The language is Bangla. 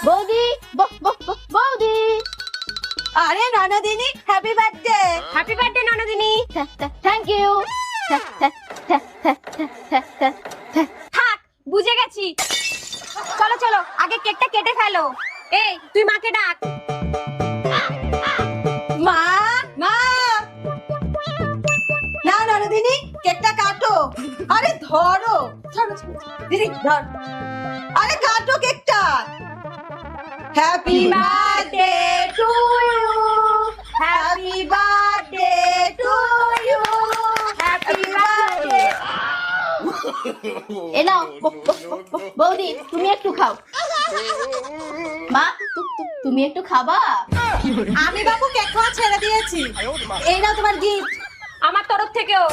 বৌদি বৌদি, আরে ননদিনী, হ্যাপি বার্থডে। হ্যাপি বার্থডে ননদিনী। Thank you. থাক, বুঝে গেছি। চলো চলো, আগে কেকটা কেটে ফেলো। এই তুই মাকে ডাক। মা মা, না ননদিনী, কেকটা কাটো। আরে ধরো ধরো দিদি, ধর। আরে কাটো কেকটা। Happy birthday to you, happy birthday to you, happy birthday. এ নাও বৌদি, তুমি একটু খাও। মা তুমি একটু খাবা? আমি বাবু কেক খাওয়া ছেড়ে দিয়েছি। এই নাও তোমার গিফট। আমার তরফ থেকেও।